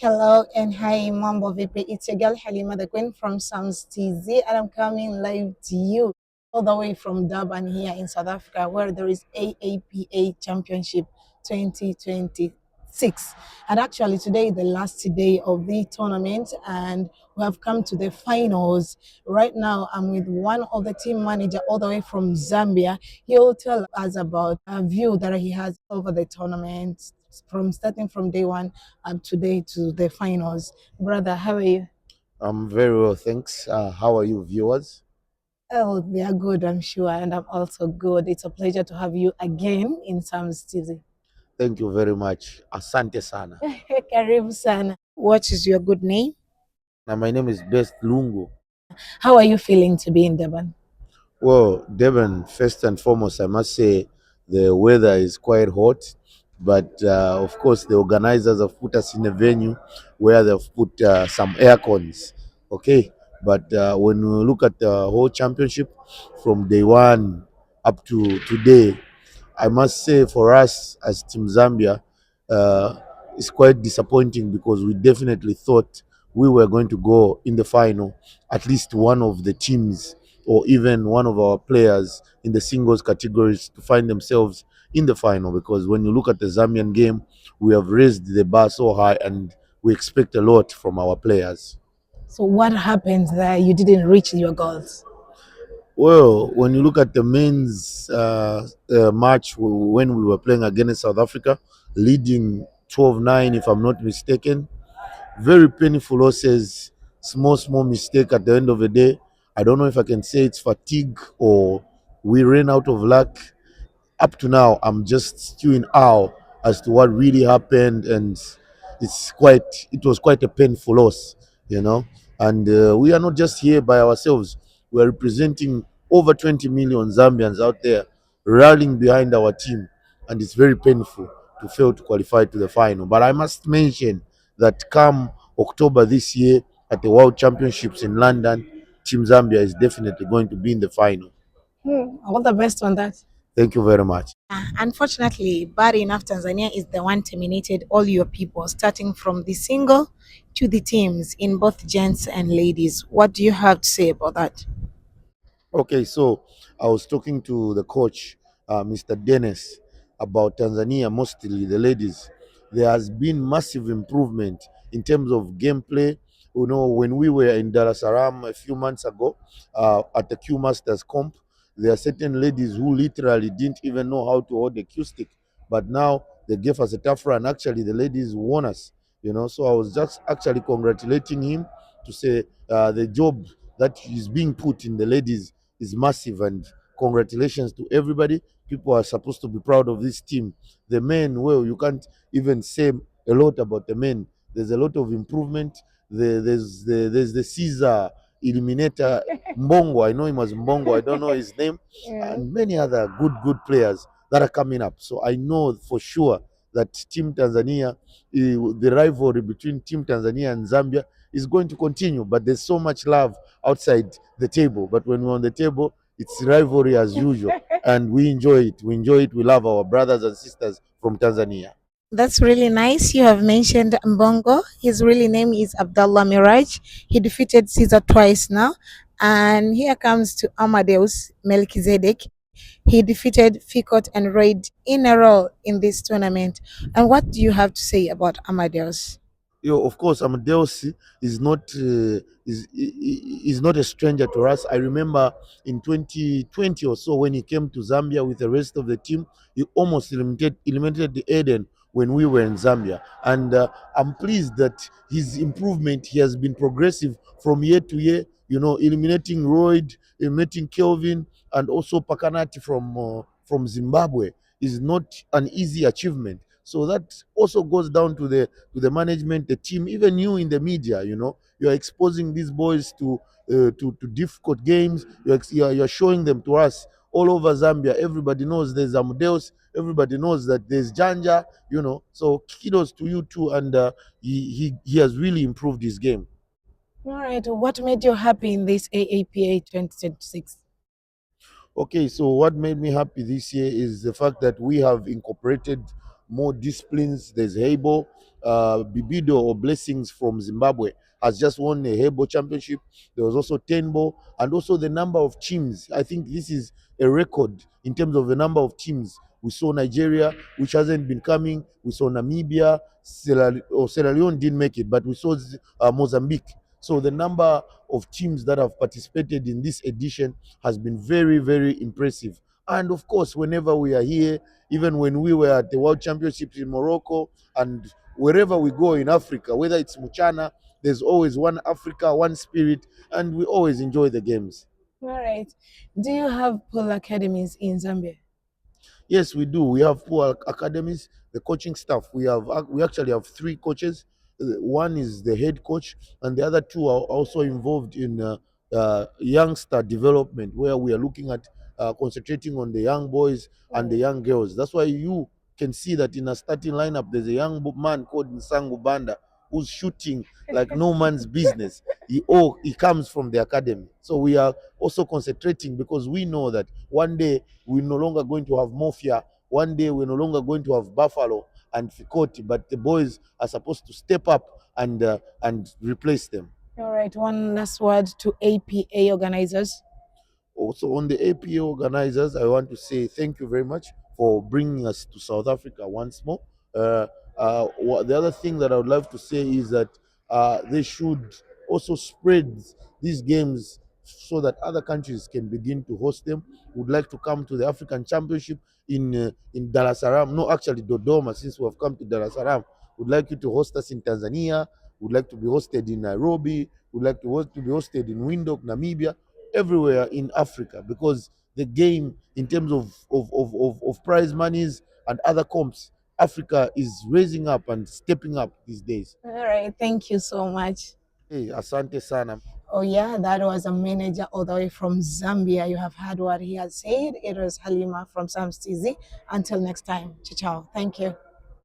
Hello and hi, Mambo VP. It's your girl Halima, the queen from Sam's TZ, and I'm coming live to you all the way from Durban here in South Africa, where there is AAPA Championship 2026. And actually, today is the last day of the tournament, and we have come to the finals. Right now, I'm with one of the team manager all the way from Zambia. He will tell us about a view that he has over the tournament from starting from day one up today to the finals. Brother, how are you? I'm very well, thanks. How are you, viewers? Oh, they are good, I'm sure, and I'm also good. It's a pleasure to have you again in Sam's TV. Thank you very much. Asante sana. Karibu sana. What is your good name? Now, my name is Best Lungu. How are you feeling to be in Durban? Well, Devon, first and foremost, I must say the weather is quite hot, but of course, the organizers have put us in a venue where they've put some air cons. Okay, but when we look at the whole championship from day one up to today, I must say for us as Team Zambia, uh, it's quite disappointing because we definitely thought we were going to go in the final, at least one of the teams or even one of our players in the singles categories to find themselves in the final. Because when you look at the Zambian game, we have raised the bar so high and we expect a lot from our players. So, what happened that you didn't reach your goals? Well, when you look at the men's match when we were playing against South Africa, leading 12-9, if I'm not mistaken, very painful losses, small mistake at the end of the day. I don't know if I can say it's fatigue or we ran out of luck. Up to now, I'm just still in awe as to what really happened, and it was quite a painful loss, you know. And we are not just here by ourselves; we are representing over 20 million Zambians out there rallying behind our team, and it's very painful to fail to qualify to the final. But I must mention that come October this year at the World Championships in London, Team Zambia is definitely going to be in the final. All the best on that. Thank you very much. Unfortunately, bad enough, Tanzania is the one terminated all your people, starting from the single to the teams in both gents and ladies. What do you have to say about that? Okay, so I was talking to the coach, Mr. Dennis, about Tanzania, mostly the ladies. There has been massive improvement in terms of gameplay. You know, when we were in Dar es Salaam a few months ago at the Q Masters Comp, there are certain ladies who literally didn't even know how to hold a cue stick. But now they gave us a tough run. Actually, the ladies won us, you know. So I was just actually congratulating him to say the job that is being put in the ladies is massive, and congratulations to everybody. People are supposed to be proud of this team. The men, well, you can't even say a lot about the men. There's a lot of improvement. There's the Caesar Eliminator Mbongo. I know him as Mbongo. I don't know his name, Yeah. and many other good players that are coming up. So I know for sure that Team Tanzania, the rivalry between Team Tanzania and Zambia is going to continue. But there's so much love outside the table. But when we're on the table, it's rivalry as usual, and we enjoy it. We enjoy it. We love our brothers and sisters from Tanzania. That's really nice. You have mentioned Mbongo. His really name is Abdullah Miraj. He defeated Caesar twice now. And here comes to Amadeus Melchizedek. He defeated Ficot and Raid in a row in this tournament. And what do you have to say about Amadeus? Of course, Amadeus is not is not a stranger to us. I remember in 2020 or so when he came to Zambia with the rest of the team, he almost eliminated the Eden when we were in Zambia. And I'm pleased that his improvement he has been progressive from year to year. You know, eliminating Royd, eliminating Kelvin, and also Pakanati from Zimbabwe is not an easy achievement. So that also goes down to the management, the team, even you in the media. You know, you're exposing these boys to difficult games. You're showing them to us all over Zambia. Everybody knows there's Amadeus. Everybody knows that there's Janja. You know, so kudos to you too. And he has really improved his game. All right. What made you happy in this AAPA 2026? Okay, so what made me happy this year is the fact that we have incorporated more disciplines. There's Hebo, Bibido or Blessings from Zimbabwe has just won a Hebo Championship. There was also Tenbo, and also the number of teams. I think this is a record in terms of the number of teams. We saw Nigeria, which hasn't been coming. We saw Namibia, Sierra Leone didn't make it, but we saw Mozambique. So the number of teams that have participated in this edition has been very, very impressive. And of course, whenever we are here, even when we were at the World Championships in Morocco and wherever we go in Africa, whether it's Muchana, there's always one Africa, one spirit, and we always enjoy the games. All right. Do you have pool academies in Zambia? Yes, we do. We have poor academies, the coaching staff. We actually have three coaches. One is the head coach, and the other two are also involved in youngster development, where we are looking at concentrating on the young boys and the young girls. That's why you can see that in a starting lineup, there's a young man called Nsangu Banda who's shooting like no man's business. He comes from the academy. So we are also concentrating because we know that one day we're no longer going to have Mafia. One day we're no longer going to have Buffalo and Fikoti, but the boys are supposed to step up and replace them. All right. One last word to APA organizers. Also, on the APA organizers, I want to say thank you very much for bringing us to South Africa once more. The other thing that I would love to say is that they should also spread these games so that other countries can begin to host them. Would like to come to the African Championship in Dar es Salaam. No, actually Dodoma. Since we have come to Dar es Salaam, would like you to host us in Tanzania. Would like to be hosted in Nairobi. Would like to be hosted in Windhoek, Namibia, everywhere in Africa, because the game in terms of prize monies and other comps, Africa is raising up and stepping up these days. All right. Thank you so much. Hey, asante sana. Oh, yeah, that was a manager all the way from Zambia. You have heard what he has said. It was Halima from Sam's TZ. Until next time, ciao, ciao. Thank you.